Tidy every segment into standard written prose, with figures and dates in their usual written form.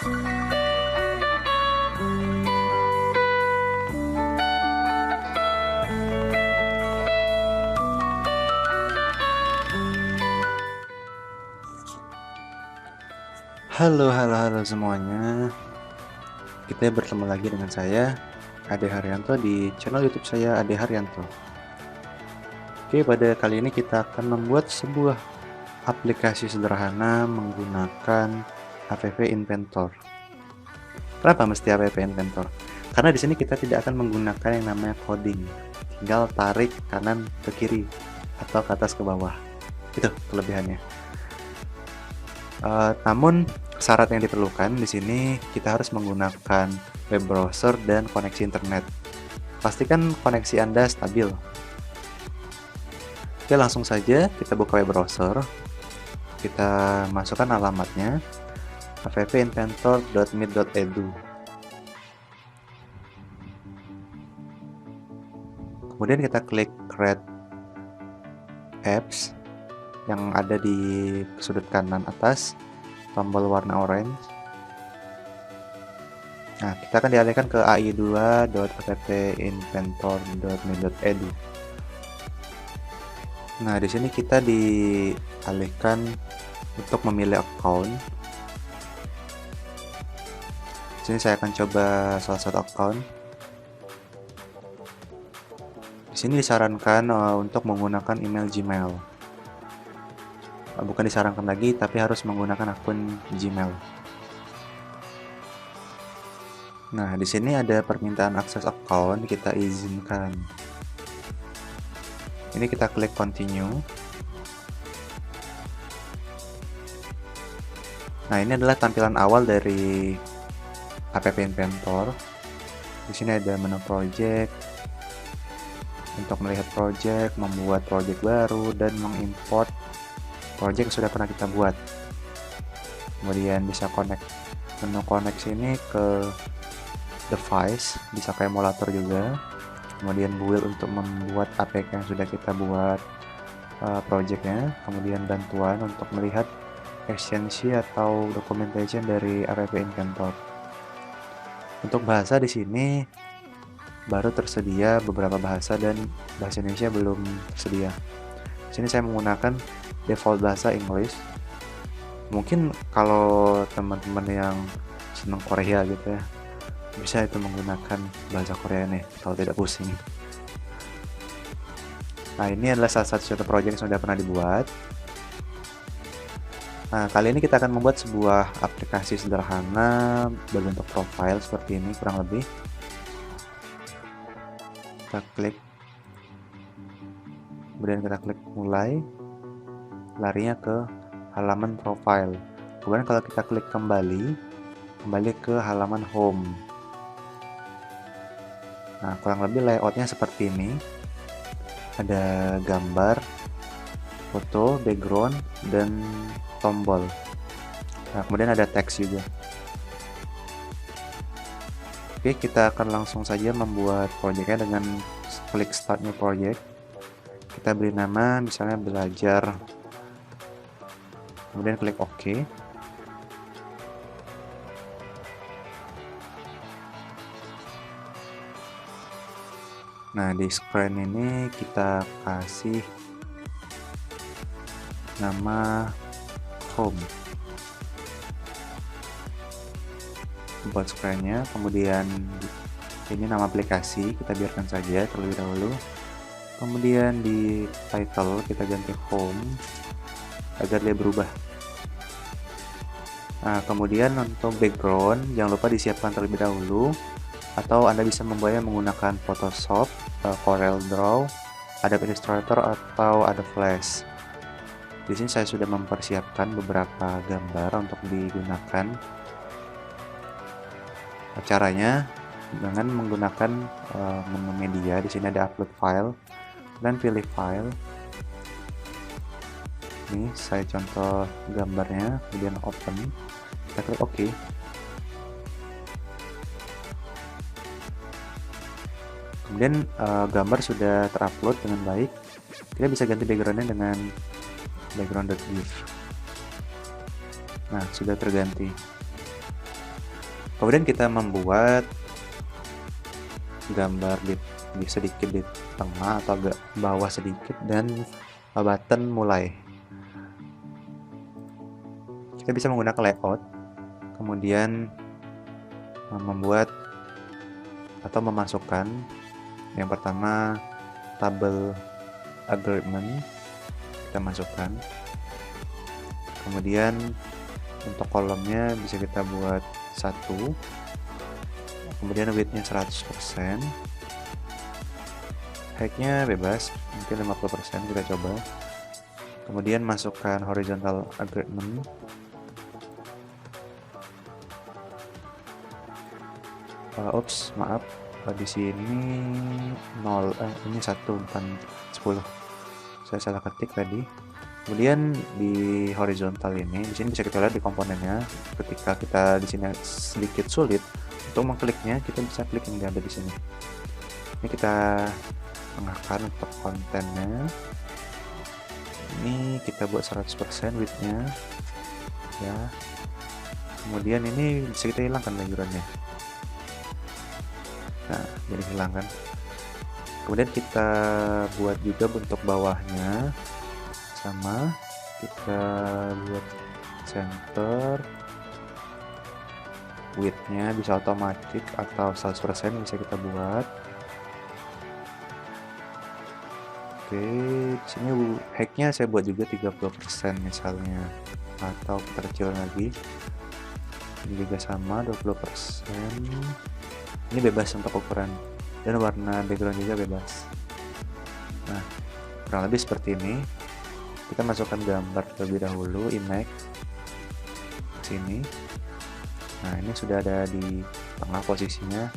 Halo semuanya. Kita bertemu lagi dengan saya, Ade Haryanto, di channel YouTube saya, Ade Haryanto. Oke, pada kali ini kita akan membuat sebuah aplikasi sederhana menggunakan App Inventor. Kenapa mesti App Inventor? Karena di sini kita tidak akan menggunakan yang namanya coding. Tinggal tarik kanan ke kiri atau ke atas ke bawah. Itu kelebihannya. Namun syarat yang diperlukan di sini kita harus menggunakan web browser dan koneksi internet. Pastikan koneksi Anda stabil. Oke, langsung saja kita buka web browser. Kita masukkan alamatnya appinventor.mit.edu. Kemudian kita klik Create Apps yang ada di sudut kanan atas, tombol warna orange. Nah, kita akan dialihkan ke ai2.appinventor.mit.edu. Nah, di sini kita dialihkan untuk memilih account. Di sini saya akan coba salah satu account. Di sini disarankan untuk menggunakan email Gmail. Bukan disarankan lagi, tapi harus menggunakan akun Gmail. Nah, di sini ada permintaan akses account, kita izinkan. Ini kita klik continue. Nah, ini adalah tampilan awal dari App Inventor. Di sini ada menu project untuk melihat project, membuat project baru, dan mengimport project yang sudah pernah kita buat. Kemudian bisa connect, menu connect sini ke device, bisa ke emulator juga. Kemudian build untuk membuat APK yang sudah kita buat projectnya. Kemudian bantuan untuk melihat ekstensi atau documentation dari App Inventor. Untuk bahasa di sini baru tersedia beberapa bahasa dan bahasa Indonesia belum tersedia. Di sini saya menggunakan default bahasa English. Mungkin kalau teman-teman yang senang Korea gitu ya, bisa itu menggunakan bahasa Korea nih kalau tidak pusing. Nah, ini adalah salah satu project yang sudah pernah dibuat. Nah, kali ini kita akan membuat sebuah aplikasi sederhana berbentuk profile seperti ini kurang lebih. Kita klik, kemudian kita klik mulai, larinya ke halaman profile. Kemudian kalau kita klik kembali ke halaman home. Nah, kurang lebih layoutnya seperti ini. Ada gambar, foto, background, dan tombol. Nah, kemudian ada teks juga. Oke, kita akan langsung saja membuat projectnya dengan klik start new project. Kita beri nama misalnya belajar, kemudian klik OK. Nah, di screen ini kita kasih nama home buat screennya. Kemudian ini nama aplikasi, kita biarkan saja terlebih dahulu. Kemudian di title kita ganti home agar dia berubah. Nah, kemudian untuk background jangan lupa disiapkan terlebih dahulu, atau Anda bisa membuatnya menggunakan Photoshop, Corel Draw, Adobe Illustrator, atau Adobe Flash. Di sini saya sudah mempersiapkan beberapa gambar untuk digunakan. Caranya dengan menggunakan menu media. Di sini ada upload file dan pilih file. Ini saya contoh gambarnya, kemudian open, kita klik OK. Kemudian gambar sudah terupload dengan baik. Kita bisa ganti backgroundnya dengan background.gif. Nah, sudah terganti. Kemudian kita membuat gambar di sedikit di tengah atau agak bawah sedikit, dan button mulai. Kita bisa menggunakan layout, kemudian membuat atau memasukkan yang pertama tabel agreement, kita masukkan. Kemudian untuk kolomnya bisa kita buat 1, kemudian widthnya 100%, height-nya bebas, mungkin 50%, kita coba. Kemudian masukkan horizontal agreement, maaf, di sini 0, ini 1 bukan 10, saya salah ketik tadi. Kemudian di horizontal ini, di sini bisa kita lihat di komponennya. Ketika kita di sini sedikit sulit untuk mengkliknya, kita bisa klik yang ada di sini. Ini kita tengahkan untuk kontennya. Ini kita buat 100% width-nya, ya. Kemudian ini bisa kita hilangkan background-nya. Nah, jadi hilangkan. Kemudian kita buat juga bentuk bawahnya sama, kita buat center, width-nya bisa otomatis atau 100% bisa kita buat. Oke, di sini height-nya saya buat juga 30% misalnya, atau kita kecil lagi. Ini juga sama 20%. Ini bebas untuk ukuran, dan warna background juga bebas. Nah, kurang lebih seperti ini. Kita masukkan gambar terlebih dahulu, image sini. Nah, ini sudah ada di tengah posisinya.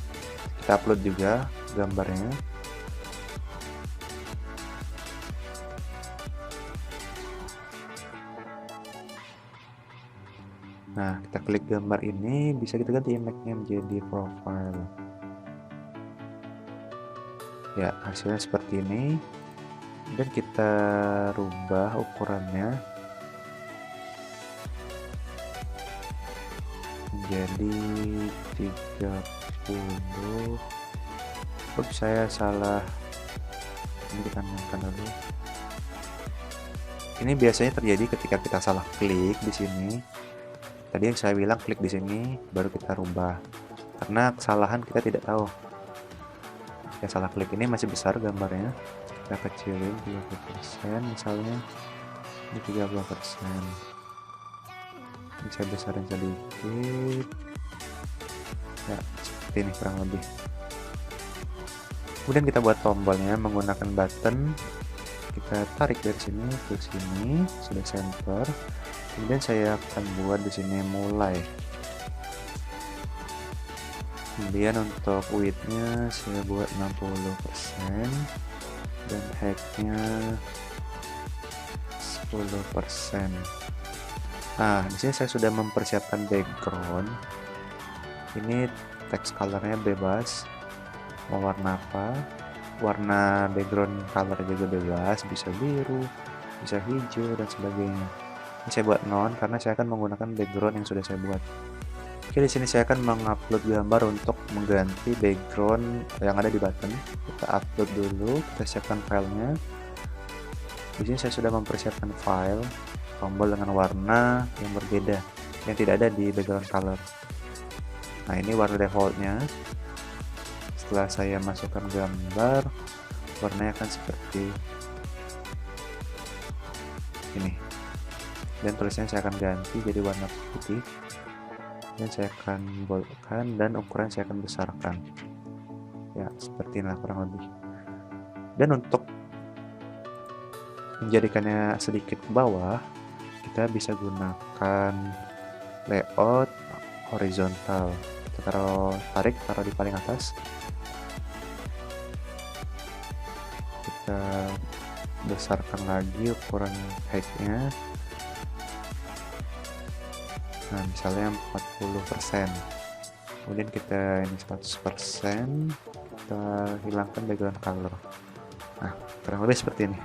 Kita upload juga gambarnya. Nah, kita klik gambar ini, bisa kita ganti image-nya menjadi profile. Ya, hasilnya seperti ini. Dan kita rubah ukurannya menjadi 30. Saya salah, ini kita namakan dulu. Ini biasanya terjadi ketika kita salah klik di sini. Tadi yang saya bilang klik di sini baru kita rubah, karena kesalahan kita tidak tahu. Jika salah klik ini masih besar gambarnya, kita kecilin 30% misalnya. Ini 30%. Ini saya besarin sedikit. Ya, seperti ini kurang lebih. Kemudian kita buat tombolnya menggunakan button. Kita tarik dari sini ke sini, sudah center. Kemudian saya akan buat di sini mulai. Kemudian untuk width-nya saya buat 60%, dan height-nya 10%. Nah, di sini saya sudah mempersiapkan background. Ini text color-nya bebas, mau warna apa. Warna background color juga bebas, bisa biru, bisa hijau, dan sebagainya. Ini saya buat non karena saya akan menggunakan background yang sudah saya buat. Oke, di sini saya akan mengupload gambar untuk mengganti background yang ada di button. Kita upload dulu, kita siapkan filenya. Di sini saya sudah mempersiapkan file tombol dengan warna yang berbeda, yang tidak ada di background color. Nah, ini warna defaultnya. Setelah saya masukkan gambar, warnanya akan seperti ini. Dan tulisannya saya akan ganti jadi warna putih. Dan saya akan boldkan, dan ukuran saya akan besarkan. Ya, seperti inilah kurang lebih. Dan untuk menjadikannya sedikit ke bawah, kita bisa gunakan layout horizontal. Kita taruh di paling atas. Kita besarkan lagi ukuran height-nya. Nah, misalnya 40%. Kemudian kita ini 100%. Kita hilangkan background color. Nah, kurang lebih seperti ini.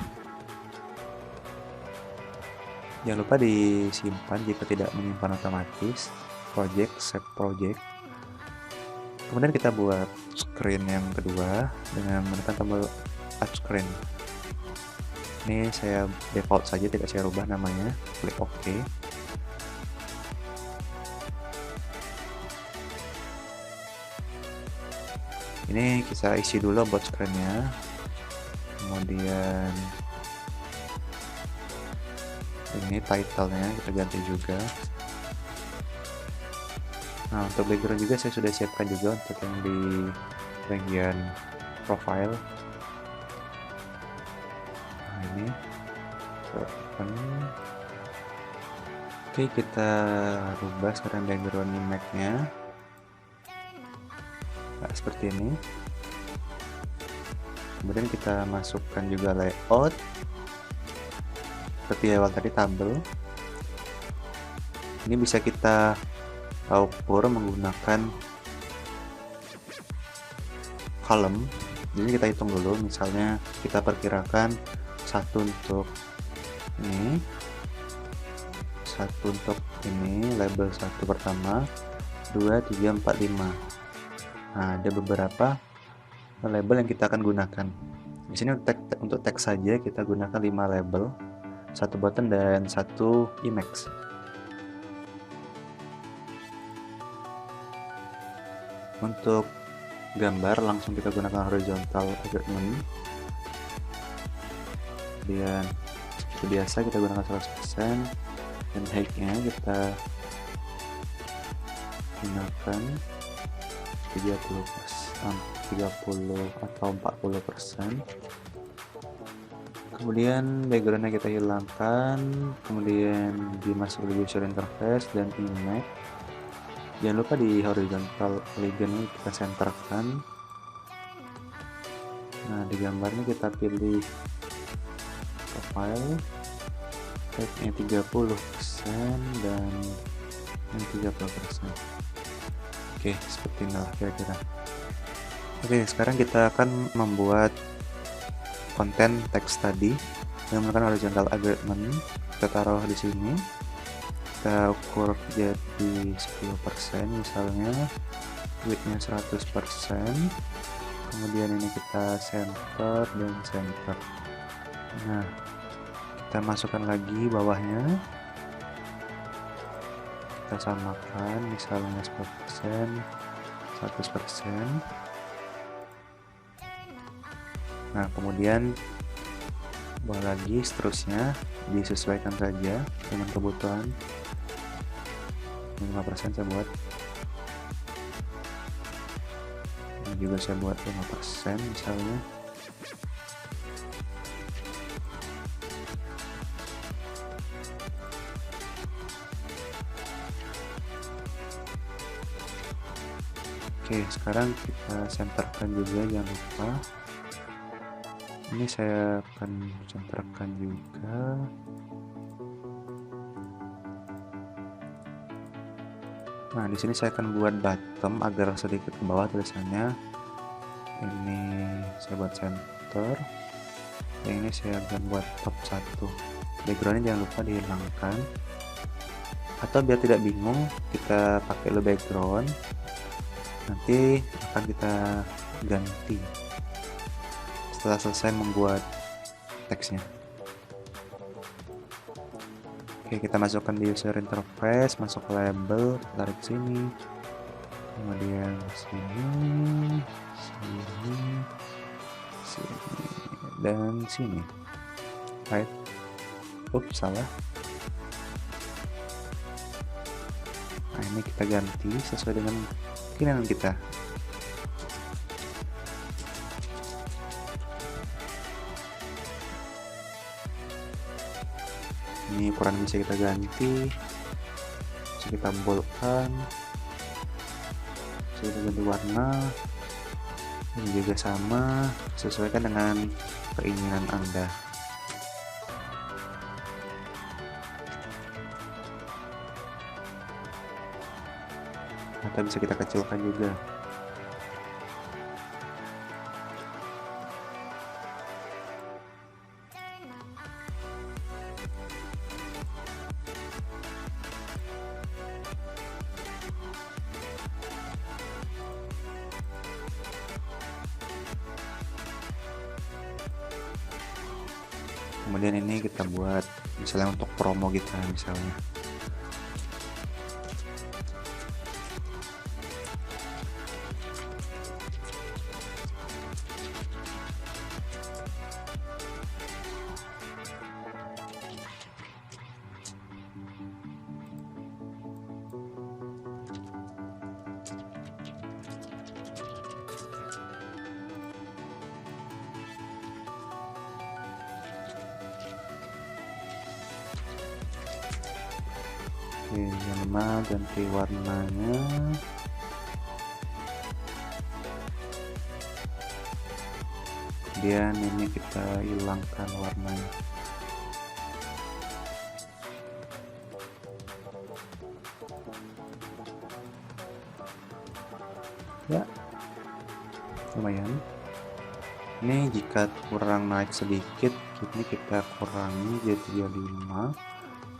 Jangan lupa disimpan jika tidak menyimpan otomatis. Project, save project. Kemudian kita buat screen yang kedua dengan menekan tombol touchscreen. Ini saya default saja, tidak saya rubah namanya. Klik OK. Ini kita isi dulu buat screen-nya. Kemudian ini title-nya kita ganti juga. Nah, untuk background juga saya sudah siapkan juga untuk yang di bagian profile. Nah, ini oke, kita rubah sekarang background image-nya. Nah, seperti ini. Kemudian kita masukkan juga layout seperti awal tadi, tabel. Ini bisa kita ukur menggunakan column. Jadi kita hitung dulu, misalnya kita perkirakan satu untuk ini, satu untuk ini, label satu pertama, 2, 3, 4, 5. Nah, ada beberapa label yang kita akan gunakan. Di sini untuk teks saja kita gunakan 5 label, 1 button dan 1 image. Untuk gambar langsung kita gunakan horizontal alignment. Kemudian seperti biasa kita gunakan 100% dan height-nya kita gunakan 30 atau 40%. Kemudian backgroundnya kita hilangkan, kemudian dimasuk di user interface dan image. Jangan lupa di horizontal polygon ini kita senterkan. Nah, di gambarnya kita pilih profile, height-nya 30% dan yang 30%. Oke, seperti ini lah kira-kira. Oke, sekarang kita akan membuat konten teks tadi dengan menggunakan horizontal alignment. Kita taruh di sini. Kita ukur jadi 10% misalnya, width-nya 100%. Kemudian ini kita center dan center. Nah, kita masukkan lagi bawahnya. Kita samakan misalnya 10%, 100%. Nah, kemudian bawah lagi, seterusnya disesuaikan saja dengan kebutuhan. 5% saya buat, ini juga saya buat 5% misalnya. Oke, sekarang kita senterkan juga, jangan lupa. Ini saya akan senterkan juga. Nah, di sini saya akan buat bottom agar sedikit ke bawah tulisannya. Ini saya buat center. Yang ini saya akan buat top 1. Backgroundnya jangan lupa dihilangkan. Atau biar tidak bingung, kita pakai dulu background. Nanti akan kita ganti setelah selesai membuat teksnya. Oke, kita masukkan di user interface, masuk ke label, tarik sini, kemudian sini, dan sini. Right? Salah. Nah, ini kita ganti sesuai dengan keinginan kita. Ini ukuran bisa kita ganti, bisa kita boldkan, bisa kita ganti warna. Ini juga sama, sesuaikan dengan keinginan Anda. Atau bisa kita kecilkan juga. Kemudian ini kita buat misalnya untuk promo kita misalnya. Oke, jangan ganti warnanya. Kemudian ini kita hilangkan warnanya. Ya, lumayan. Ini jika kurang naik sedikit, ini kita kurangi jadi 35.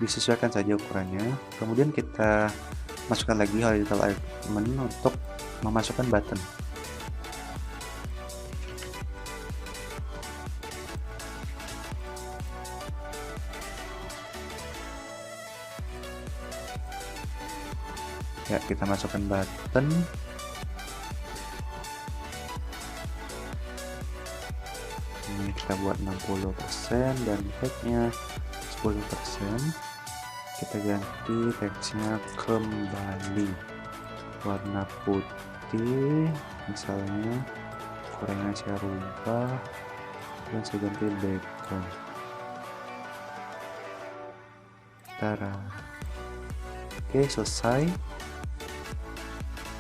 Disesuaikan saja ukurannya. Kemudian kita masukkan lagi horizontal alignment untuk memasukkan button. Ya, kita masukkan button. Ini kita buat 60% dan efeknya 10%. Kita ganti teksnya kembali warna putih, misalnya ukurannya saya rubah dan saya ganti background. Tara. Oke, selesai.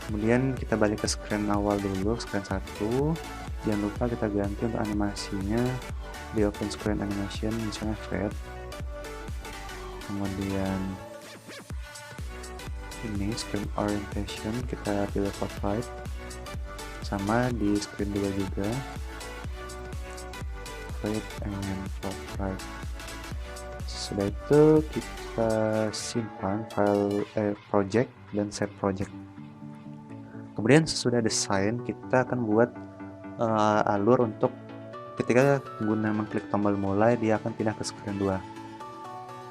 Kemudian kita balik ke screen awal dulu, screen 1. Jangan lupa kita ganti untuk animasinya di open screen animation, misalnya fade. Kemudian ini screen orientation kita pilih portrait, sama di screen 2 juga fade and portrait. Sudah itu kita simpan file project dan save project. Kemudian sesudah desain kita akan buat alur untuk ketika pengguna mengklik tombol mulai dia akan pindah ke screen 2.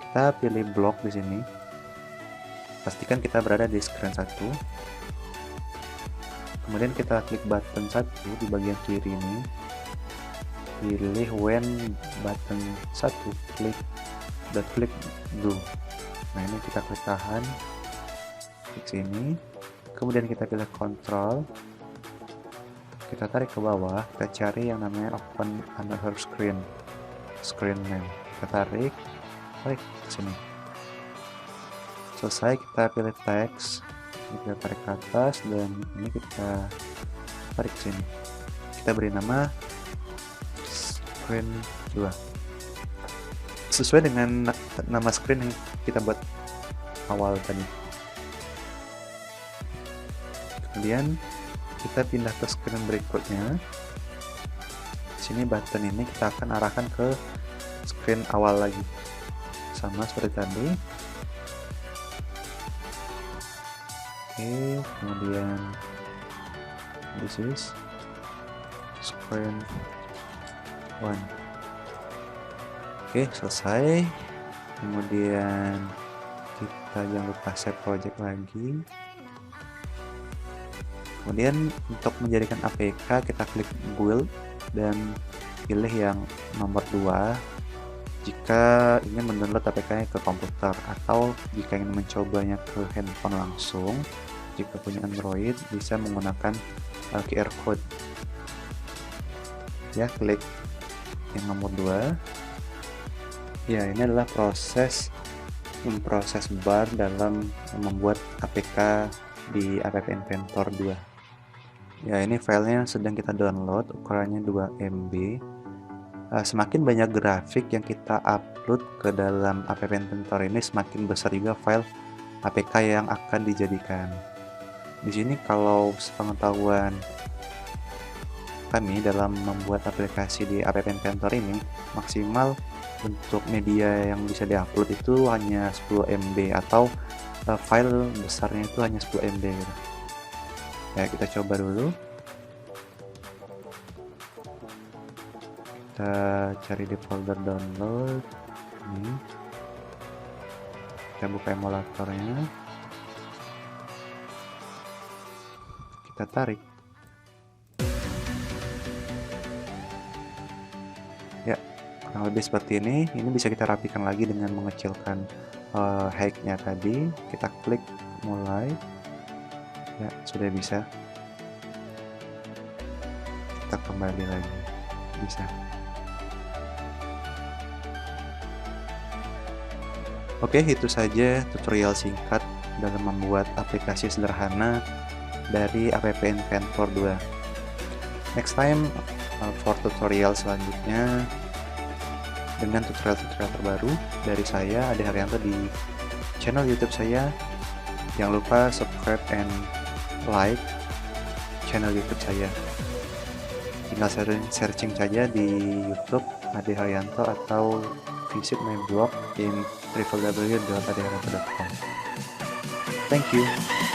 Kita pilih blok di sini. Pastikan kita berada di screen 1. Kemudian kita klik button 1 di bagian kiri ini. Pilih when button 1 klik dan klik do. Nah, ini kita klik tahan. Klik sini. Kemudian kita pilih control. Kita tarik ke bawah, kita cari yang namanya open another screen. Screen name. Kita tarik ke sini. Selesai, kita pilih teks, ini kita tarik ke atas dan ini kita tarik ke sini. Kita beri nama screen 2 sesuai dengan nama screen yang kita buat awal tadi. Kemudian kita pindah ke screen berikutnya. Di sini button ini kita akan arahkan ke screen awal lagi. Sama seperti tadi. Oke, kemudian this is screen 1. Oke, selesai. Kemudian kita jangan lupa save project lagi. Kemudian untuk menjadikan APK kita klik build dan pilih yang nomor 2 jika ingin mendownload APK-nya ke komputer, atau jika ingin mencobanya ke handphone langsung. Jika punya Android bisa menggunakan QR code. Ya, klik yang nomor 2. Ya, ini adalah memproses bar dalam membuat APK di App Inventor 2. Ya, ini filenya sedang kita download, ukurannya 2 MB. Semakin banyak grafik yang kita upload ke dalam App Inventor ini, semakin besar juga file APK yang akan dijadikan. Di sini kalau sepengetahuan kami dalam membuat aplikasi di App Inventor ini, maksimal untuk media yang bisa diupload itu hanya 10 MB atau file besarnya itu hanya 10 MB gitu. Ya, kita coba dulu. Kita cari di folder download ini, kita buka emulatornya, kita tarik ya, kurang lebih seperti ini. Ini bisa kita rapikan lagi dengan mengecilkan height-nya tadi. Kita klik mulai ya, sudah bisa. Kita kembali lagi, bisa. Oke, itu saja tutorial singkat dalam membuat aplikasi sederhana dari app Inventor 2. Next time for tutorial selanjutnya dengan tutorial-tutorial terbaru dari saya, Ade Haryanto, di channel YouTube saya. Jangan lupa subscribe and like channel YouTube saya. Tinggal searching saja di YouTube Ade Haryanto atau visit my blog in www.adeharyanto.com. Thank you.